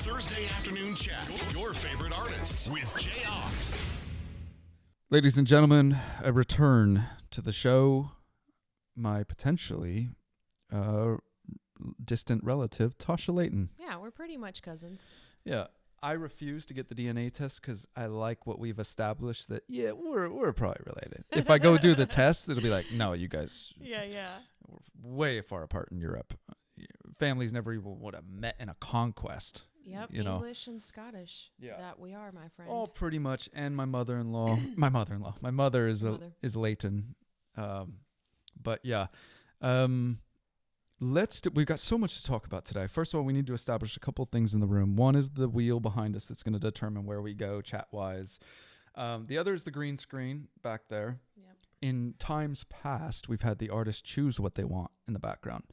Thursday afternoon chat. Your favorite artists with Jayar. Ladies and gentlemen, a return to the show. My potentially distant relative, Tasha Layton. Yeah, we're pretty much cousins. Yeah, I refuse to get the DNA test because I like what we've established that, yeah, we're probably related. If I go do the test, it'll be like, no, you guys we're way far apart in Europe. Families never even would have met in a conquest. Yep, you know. English and Scottish. Yeah. That we are, my friend. All pretty much. And my mother-in-law. My mother is Layton. But yeah. We've got so much to talk about today. First of all, we need to establish a couple things in the room. One is the wheel behind us that's going to determine where we go chat-wise. The other is the green screen back there. Yep. In times past, we've had the artist choose what they want in the background.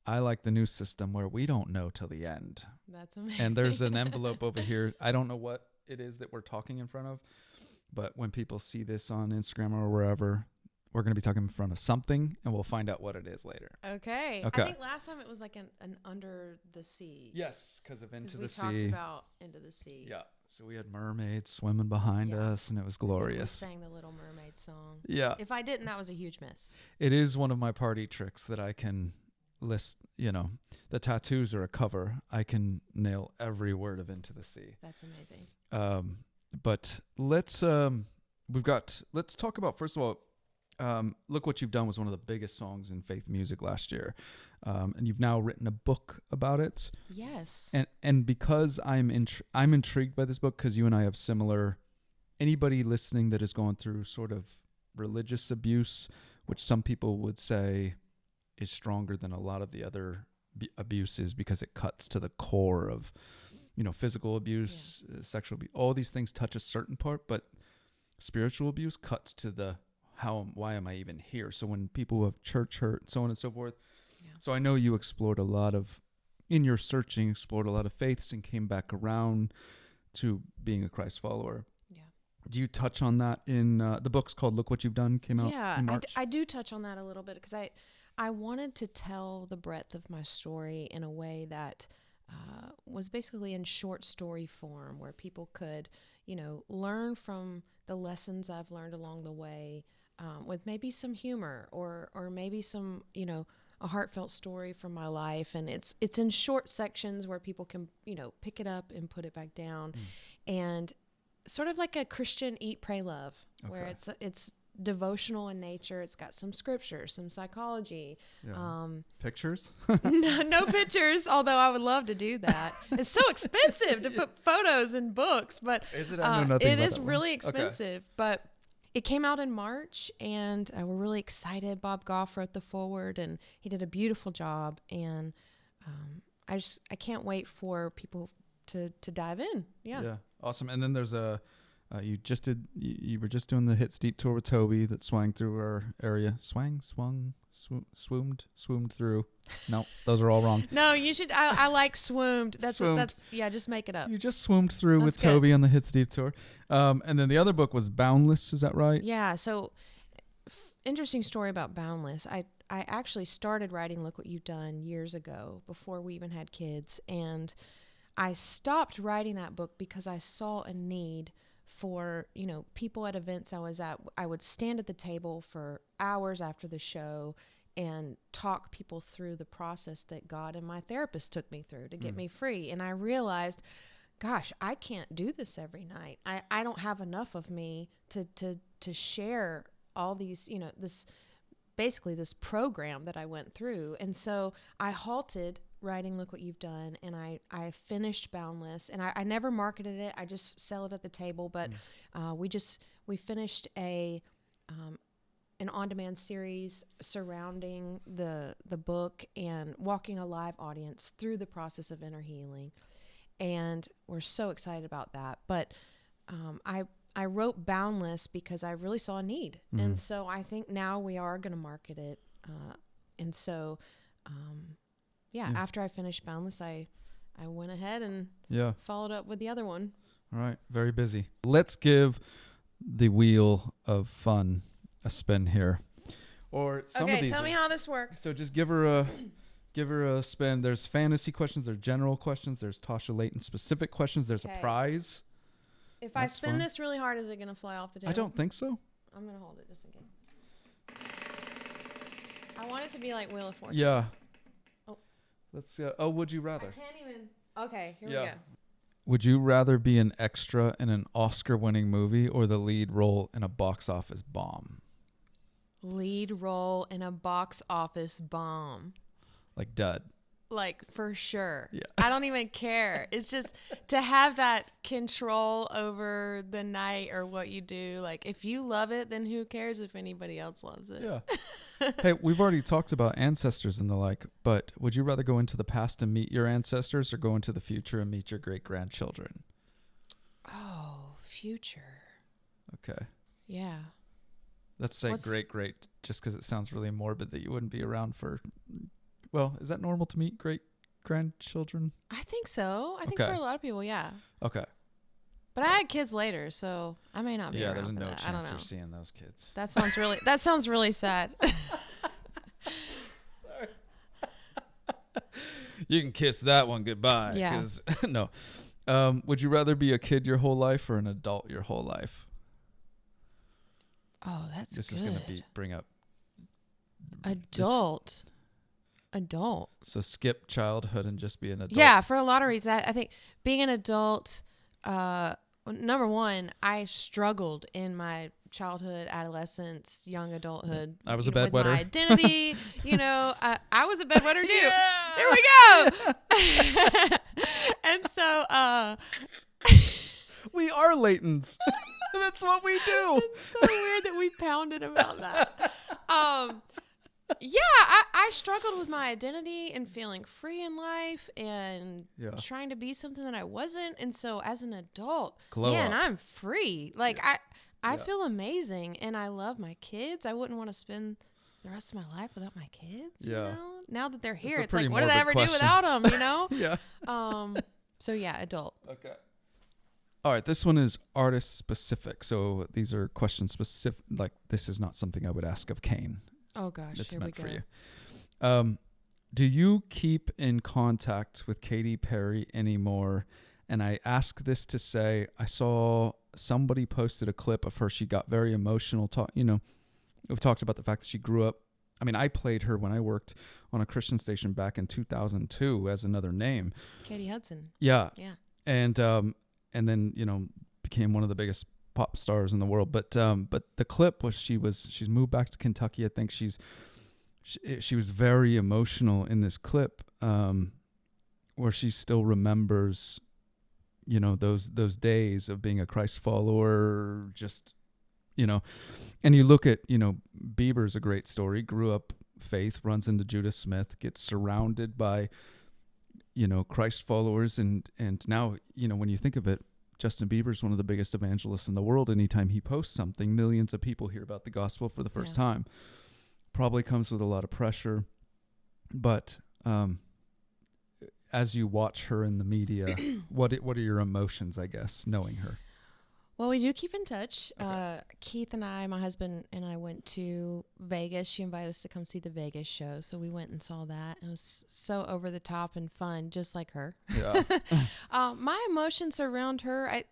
I like the new system where we don't know till the end. That's amazing. And there's an envelope over here. I don't know what it is that we're talking in front of, but when people see this on Instagram or wherever, we're going to be talking in front of something, and we'll find out what it is later. Okay. I think last time it was like an under the sea. Yes, because of Into the Sea. We talked about Into the Sea. Yeah. So we had mermaids swimming behind us, and it was glorious. We sang the Little Mermaid song. Yeah. If I didn't, that was a huge miss. It is one of my party tricks that I can list, the tattoos are a cover. I can nail every word of Into the Sea. That's amazing. But let's talk about, first of all, Look What You've Done was one of the biggest songs in faith music last year. And you've now written a book about it. Yes. And because I'm intrigued by this book, because you and I have similar, anybody listening that has gone through sort of religious abuse, which some people would say is stronger than a lot of the other abuses because it cuts to the core of, physical abuse, sexual abuse. All these things touch a certain part, but spiritual abuse cuts to the why am I even here? So when people who have church hurt, so on and so forth. Yeah. So I know you explored a lot of faiths and came back around to being a Christ follower. Yeah. Do you touch on that in the book's called Look What You've Done, came out in March? I do touch on that a little bit because I wanted to tell the breadth of my story in a way that was basically in short story form where people could, learn from the lessons I've learned along the way with maybe some humor or maybe some, a heartfelt story from my life. And it's in short sections where people can, pick it up and put it back down. And sort of like a Christian Eat, Pray, Love, where it's devotional in nature. It's got some scripture, some psychology. Yeah. Pictures? no pictures, although I would love to do that. It's so expensive to put photos in books, but is it? I know nothing it about is that really one. expensive. But it came out in March, and we're really excited. Bob Goff wrote the foreword, and he did a beautiful job. And I can't wait for people to dive in. Yeah, awesome. And then there's you were just doing the Hit Steep tour with Toby that swang through our area. Swooned through. No, those are all wrong. No, you should. I like swooned. That's just make it up. You just swoomed through with good. Toby on the Hit Steep tour. And then the other book was Boundless. Is that right? Yeah. So interesting story about Boundless. I actually started writing Look What You've Done years ago before we even had kids. And I stopped writing that book because I saw a need for, people at events I was at. I would stand at the table for hours after the show and talk people through the process that God and my therapist took me through to get me free. And I realized, gosh, I can't do this every night. I don't have enough of me to share all these, this program that I went through. And so I halted writing Look What You've Done, and I finished Boundless, and I never marketed it. I just sell it at the table. But we finished an on-demand series surrounding the book and walking a live audience through the process of inner healing, and we're so excited about that. But I wrote Boundless because I really saw a need, and so I think now we are going to market it, and so. After I finished Boundless, I went ahead and followed up with the other one. All right. Very busy. Let's give the wheel of fun a spin here. Or some of these. Tell me how this works. So just give her Give her a spin. There's fantasy questions. There's general questions. There's Tasha Layton specific questions. There's a prize. If I spin this really hard, is it going to fly off the table? I don't think so. I'm going to hold it just in case. I want it to be like Wheel of Fortune. Yeah. Oh. Let's would you rather? I can't even. Okay, here we go. Would you rather be an extra in an Oscar-winning movie or the lead role in a box office bomb? Lead role in a box office bomb. Like dud. Like, for sure. Yeah. I don't even care. It's just to have that control over the night or what you do. Like, if you love it, then who cares if anybody else loves it? Yeah. Hey, we've already talked about ancestors and the like, but would you rather go into the past and meet your ancestors or go into the future and meet your great-grandchildren? Oh, future. Okay. Yeah. Let's say great, just because it sounds really morbid that you wouldn't be around for... Well, is that normal to meet great-grandchildren? I think so. I think for a lot of people, yeah. Okay. But I had kids later, so I may not be around there's for no that. chance I don't know. you're seeing those kids. That sounds really sad. Sorry. You can kiss that one goodbye. Yeah. No. Would you rather be a kid your whole life or an adult your whole life? Oh, that's This good. is going to bring up... Adult. So skip childhood and just be an adult. Yeah, for a lot of reasons. I think being an adult, number one, I struggled in my childhood, adolescence, young adulthood. I was a bedwetter. My identity, I was a bedwetter too. There we go. And so, we are Laytons. That's what we do. It's so weird that we pounded about that. Yeah, I struggled with my identity and feeling free in life and trying to be something that I wasn't. And so as an adult, I'm free. Like I feel amazing and I love my kids. I wouldn't want to spend the rest of my life without my kids, you know? Now that they're here, it's like, what did I ever do without them, you know? Yeah. So yeah, adult. Okay. All right, this one is artist specific. So these are questions specific. Like this is not something I would ask of Kane. Oh gosh, It's here meant we go. for you. Do you keep in contact with Katy Perry anymore? And I ask this to say, I saw somebody posted a clip of her. She got very emotional. We've talked about the fact that she grew up. I mean, I played her when I worked on a Christian station back in 2002 as another name. Katie Hudson. Yeah. Yeah. And then, became one of the biggest pop stars in the world. But the clip was she's moved back to Kentucky. I think she was very emotional in this clip, where she still remembers, those days of being a Christ follower, just, and you look at, Bieber's a great story, grew up faith, runs into Judah Smith, gets surrounded by, Christ followers. And now, when you think of it, Justin Bieber's one of the biggest evangelists in the world. Anytime he posts something, millions of people hear about the gospel for the first time. Probably comes with a lot of pressure. But as you watch her in the media, what are your emotions, I guess, knowing her? Well, we do keep in touch. Okay. Keith and I, my husband and I went to Vegas. She invited us to come see the Vegas show. So we went and saw that. It was so over the top and fun, just like her. Yeah. My emotions around her, I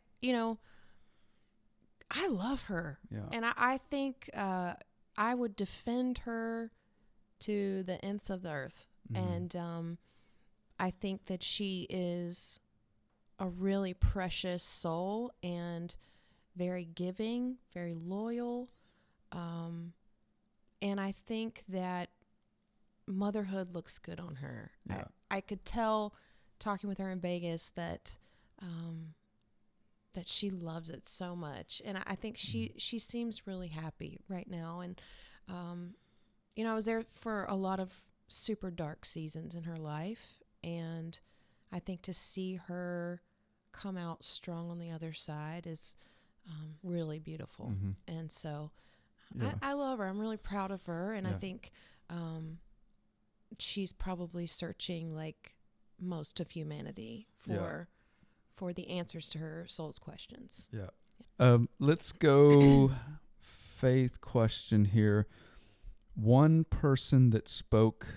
love her. Yeah. And I think I would defend her to the ends of the earth. Mm-hmm. And I think that she is a really precious soul and very giving, very loyal. And I think that motherhood looks good on her. Yeah. I could tell talking with her in Vegas that that she loves it so much. And I think she seems really happy right now. And, I was there for a lot of super dark seasons in her life. And I think to see her come out strong on the other side is really beautiful. Mm-hmm. And so Yeah. I love her. I'm really proud of her. And I Yeah. think she's probably searching like most of humanity for the answers to her soul's questions. Yeah. Let's go faith question here. One person that spoke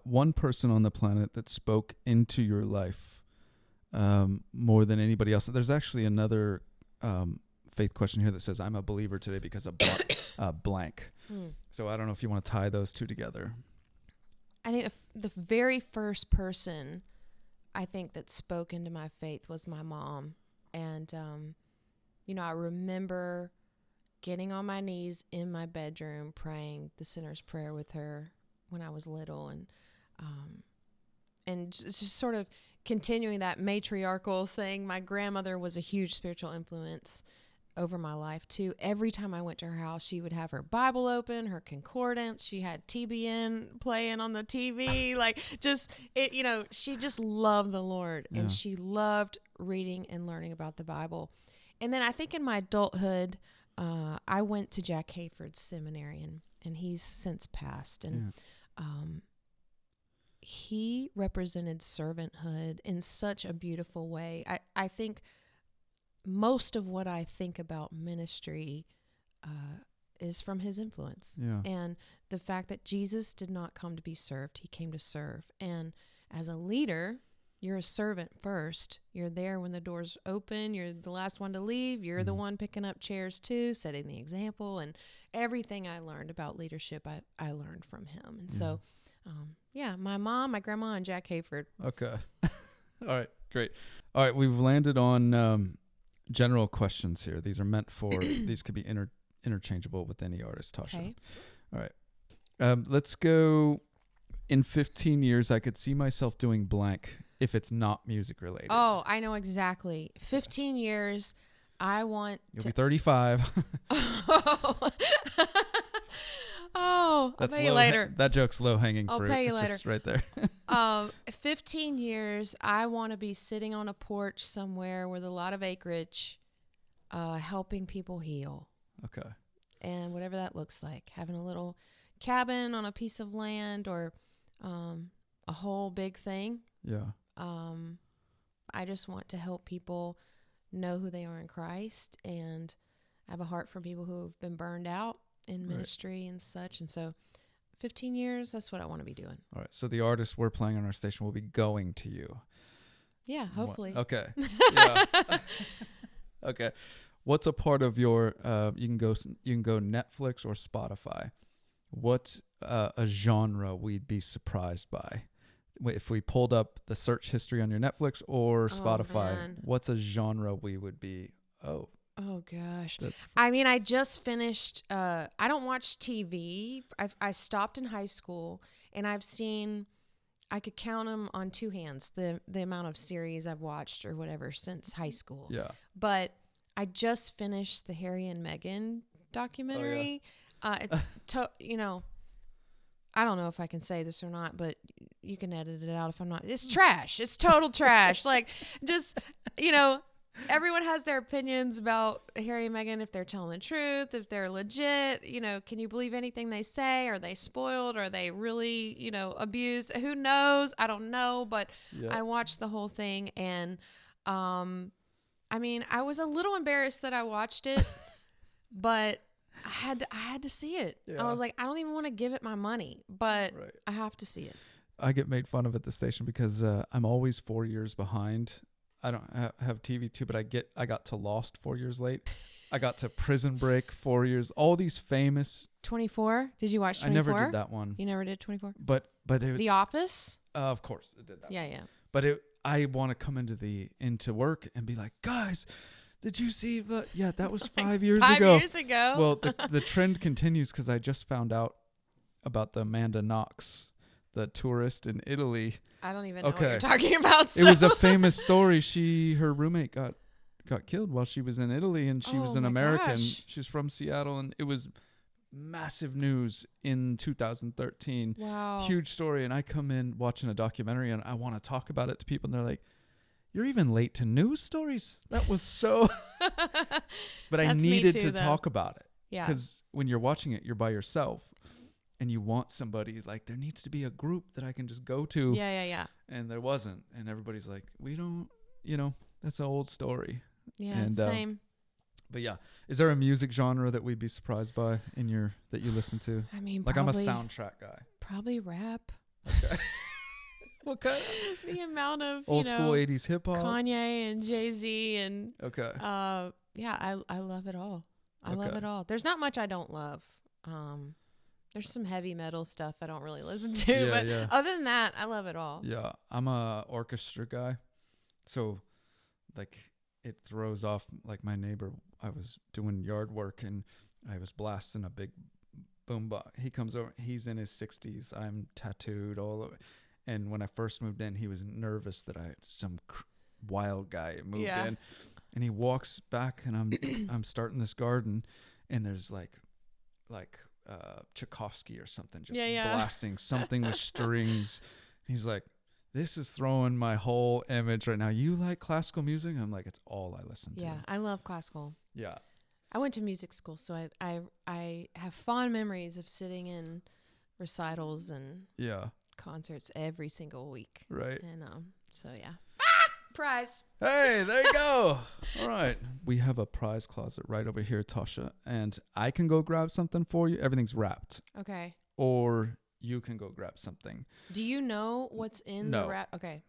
one person on the planet that spoke into your life more than anybody else. There's actually another faith question here that says, I'm a believer today because of blank. So I don't know if you want to tie those two together. I think the very first person I think that spoke into my faith was my mom. And, I remember getting on my knees in my bedroom praying the sinner's prayer with her when I was little, and just sort of continuing that matriarchal thing. My grandmother was a huge spiritual influence over my life too. Every time I went to her house, she would have her Bible open, her concordance. She had TBN playing on the TV. She just loved the Lord, and she loved reading and learning about the Bible. And then I think in my adulthood, I went to Jack Hayford's seminary, and he's since passed. And he represented servanthood in such a beautiful way. I think most of what I think about ministry is from his influence. Yeah. And the fact that Jesus did not come to be served, he came to serve. And as a leader, you're a servant first. You're there when the doors open. You're the last one to leave. You're the one picking up chairs too, setting the example. And everything I learned about leadership, I learned from him. And so, my mom, my grandma, and Jack Hayford. Okay. All right, great. All right, we've landed on general questions here. These are meant for, these could be interchangeable with any artist, Tasha. Okay. All right. Let's go, in 15 years, I could see myself doing blank if it's not music related. Oh, I know exactly. 15 years, I want You'll be 35. Oh, I'll pay you later. That joke's low hanging fruit. I'll pay you later. Just right there. 15 years, I want to be sitting on a porch somewhere with a lot of acreage, helping people heal. Okay. And whatever that looks like, having a little cabin on a piece of land, or a whole big thing. Yeah. I just want to help people know who they are in Christ, and have a heart for people who have been burned out in ministry and such. And so 15 years, that's what I want to be doing. All right. So the artists we're playing on our station will be going to you. Yeah, hopefully. Okay. Yeah. Okay. What's a part of your you can go Netflix or Spotify. What's a genre we'd be surprised by? If we pulled up the search history on your Netflix or Spotify, what's a genre we would be, oh gosh. I just finished, I don't watch TV. I stopped in high school, and I've seen, I could count them on two hands, the amount of series I've watched or whatever since high school. Yeah. But I just finished the Harry and Meghan documentary. Oh, yeah. It's, I don't know if I can say this or not, but you can edit it out if I'm not. It's trash. It's total trash. Everyone has their opinions about Harry and Meghan, if they're telling the truth, if they're legit. Can you believe anything they say? Are they spoiled? Are they really, abused? Who knows? I don't know. But I watched the whole thing, and I was a little embarrassed that I watched it, but I had to see it. Yeah. I was like, I don't even want to give it my money, but I have to see it. I get made fun of at the station because I'm always 4 years behind. I don't have TV too, but I got to Lost 4 years late. I got to Prison Break 4 years. All these famous. 24? Did you watch 24? I never did that one. You never did 24? But it was, The Office? Of course, it did that. Yeah, one. yeah. But I want to come into work and be like, guys, did you see that? Yeah, that was 5 years ago. 5 years ago. Well, the trend continues because I just found out about the Amanda Knox, the tourist in Italy. I don't even know what you're talking about. So. It was a famous story. Her roommate got killed while she was in Italy, and she was an American. Gosh. She was from Seattle, and it was massive news in 2013. Wow. Huge story. And I come in watching a documentary, and I want to talk about it to people, and they're like, you're even late to news stories? That was so... But I needed to talk about it. Yeah. Because when you're watching it, you're by yourself. And you want somebody, like, there needs to be a group that I can just go to. Yeah. And there wasn't. And everybody's like, we don't, that's an old story. Yeah, and, same. But yeah, is there a music genre that we'd be surprised by that you listen to? Probably, like, I'm a soundtrack guy. Probably rap. Okay. What kind? The amount of Old school 80s hip hop. Kanye and Jay-Z and Okay. yeah, I love it all. I love Okay. it all. There's not much I don't love. There's some heavy metal stuff I don't really listen to, Yeah, but yeah. other than that, I love it all. Yeah, I'm a orchestra guy, so like it throws off. Like my neighbor, I was doing yard work and I was blasting a big boombox. He comes over. He's in his 60s. I'm tattooed all over. And when I first moved in, he was nervous that some wild guy moved in. And he walks back, and I'm starting this garden, and there's like Tchaikovsky or something just blasting something with strings. He's like, this is throwing my whole image right now. You like classical music? I'm like, it's all I listen to. Yeah, I love classical. Yeah. I went to music school, so I have fond memories of sitting in recitals and concerts every single week. Right. And so yeah. Prize. Hey, there you go. All right. We have a prize closet right over here, Tasha. And I can go grab something for you. Everything's wrapped. Okay. Or you can go grab something. Do you know what's in the wrap? Okay.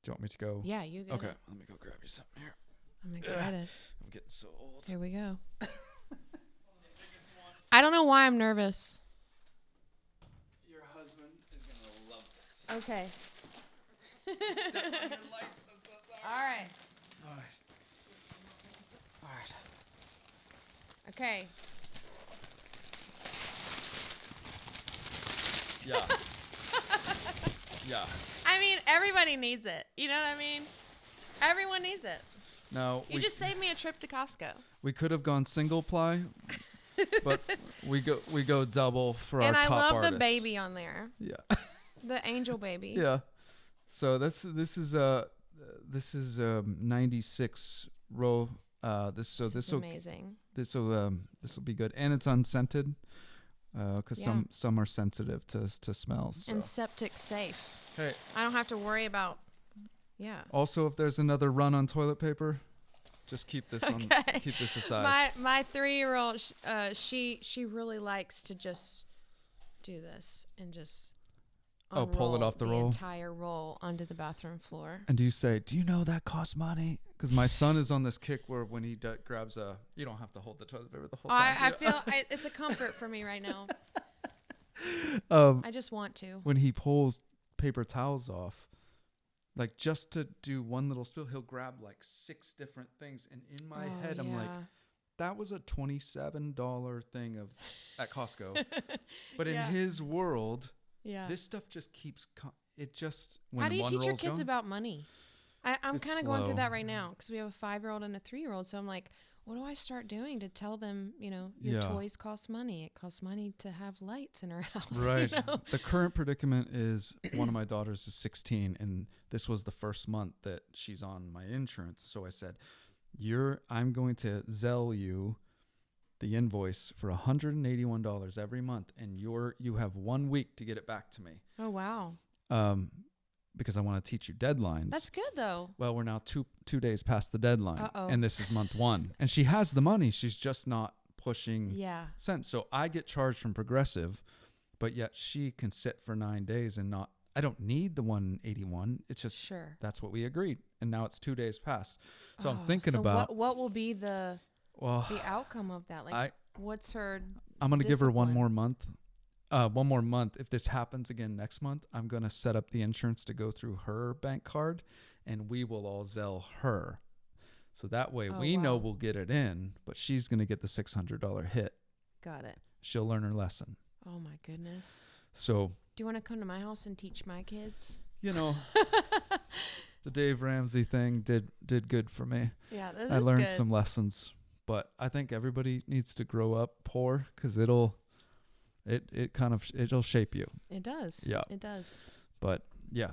Do you want me to go? Yeah, you get Okay. it. Let me go grab you something here. I'm excited. I'm getting so old. Here we go. I don't know why I'm nervous. Your husband is going to love this. Okay. Step on your lights. I'm so sorry. All right. All right. All right. Okay. Yeah. Yeah. I mean, everybody needs it. You know what I mean? Everyone needs it. Now You just saved me a trip to Costco. we could have gone single ply, but we go double for And our I top love artists. the baby on there. Yeah. The angel baby. Yeah. So this is 96 row. This is will amazing. this will be good, and it's unscented because some are sensitive to smells. So. And septic safe. Hey. I don't have to worry about. Yeah. Also, if there's another run on toilet paper, just keep this on. Keep this aside. My 3-year-old, she really likes to just do this and just. Pull it off the roll? Entire roll onto the bathroom floor. And do you say, do you know that costs money? Because my son is on this kick where when he grabs you don't have to hold the toilet paper the whole time. I feel it's a comfort for me right now. I just want to. When he pulls paper towels off, like just to do one little spill, he'll grab like 6 different things. And in my head, I'm like, that was a $27 thing at Costco. But in his world... Yeah. This stuff just keeps. How do you teach your kids about money? I'm kind of going through that right now because we have a 5-year-old and a 3-year-old. So I'm like, what do I start doing to tell them, your toys cost money. It costs money to have lights in our house. Right. The current predicament is one of my daughters is 16, and this was the first month that she's on my insurance. So I said, I'm going to Zelle you the invoice for $181 every month, and you have 1 week to get it back to me. Oh wow. Because I want to teach you deadlines. That's good though. Well, we're now two days past the deadline. Uh-oh. And this is month 1, and she has the money. She's just not pushing cents. So I get charged from Progressive, but yet she can sit for 9 days and not. I don't need the 181. It's just that's what we agreed, and now it's 2 days past. So I'm thinking about what will be the outcome of that. Like, what's her? I'm gonna give her one more month. If this happens again next month, I'm going to set up the insurance to go through her bank card, and we will all Zelle her. So that way we know we'll get it in, but she's going to get the $600 hit. Got it. She'll learn her lesson. Oh my goodness. So do you want to come to my house and teach my kids? The Dave Ramsey thing did good for me. Yeah, that is I learned good. some lessons, but I think everybody needs to grow up poor because it'll shape you. It does. Yeah. It does. But yeah,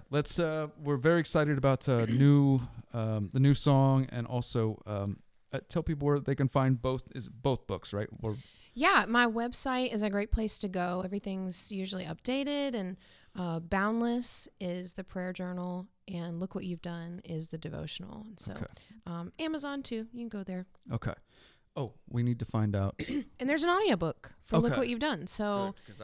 we're very excited about the new song, and also tell people where they can find both books, right? Yeah, my website is a great place to go. Everything's usually updated, and Boundless is the prayer journal, and Look What You've Done is the devotional. And so Amazon too, you can go there. Okay. Oh, we need to find out. And there's an audiobook for Look What You've Done. So because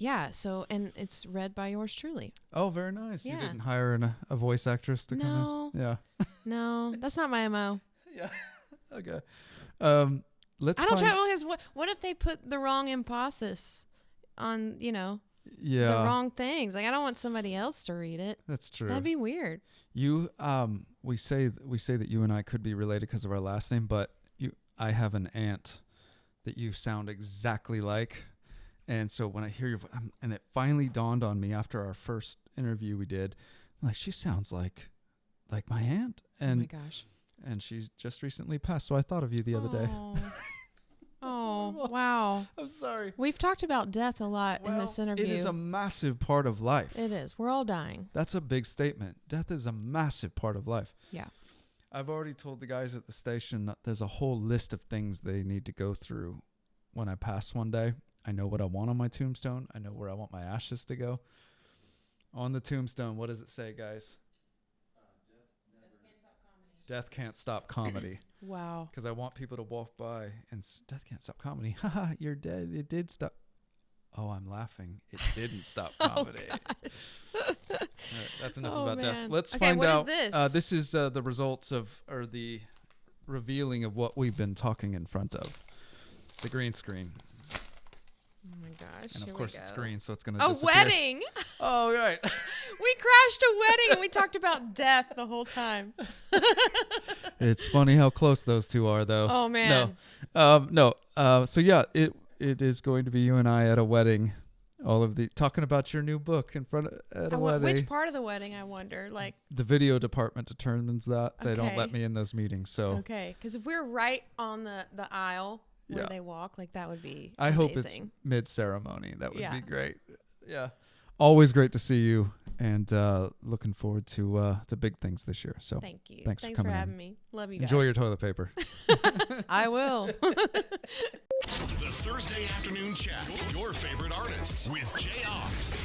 yeah, so, and it's read by yours truly. Oh, very nice. You Yeah. didn't hire a voice actress to come No. in? Yeah. No, that's not my MO. Yeah. Okay. Let's I don't find, try. Well, what if they put the wrong emphasis on, the yeah, wrong things? Like, I don't want somebody else to read it. that's true. That'd be weird. You, we say that you and I could be related because of our last name, but I have an aunt that you sound exactly like. And so when I hear your voice, and it finally dawned on me after our first interview we did, I'm like, she sounds like my aunt. And, oh my gosh. and she just recently passed. So I thought of you the other day. Oh, wow. I'm sorry. We've talked about death a lot in this interview. It is a massive part of life. It is. We're all dying. That's a big statement. Death is a massive part of life. Yeah. I've already told the guys at the station that there's a whole list of things they need to go through when I pass one day. I know what I want on my tombstone. I know where I want my ashes to go. On the tombstone, what does it say, guys? Death can't stop comedy. Wow. Because I want people to walk by and death can't stop comedy. Haha, you're dead. It did stop. Oh, I'm laughing. It didn't stop comedy. All right, that's enough about death. Man. Let's Okay, find what is out. this? This is the results or the revealing of what we've been talking in front of. The green screen. Oh my gosh. And of here course we it's go. green, so it's going to A disappear. wedding. Oh, right. We crashed a wedding and we talked about death the whole time. It's funny how close those two are, though. Oh, man. No. So yeah, it is going to be you and I at a wedding. All of the talking about your new book in front at a wedding. Which part of the wedding, I wonder? Like, the video department determines that. They don't Okay. let me in those meetings. So okay, because if we're right on the aisle where Yeah. they walk, like that would be I amazing. hope it's mid ceremony. That would Yeah. be great. Yeah. Always great to see you, and looking forward to big things this year. So Thank you. Thanks for for coming in. having me. Love you guys. enjoy your toilet paper. I will. The Thursday Afternoon Chat. Your favorite artists with Jayar.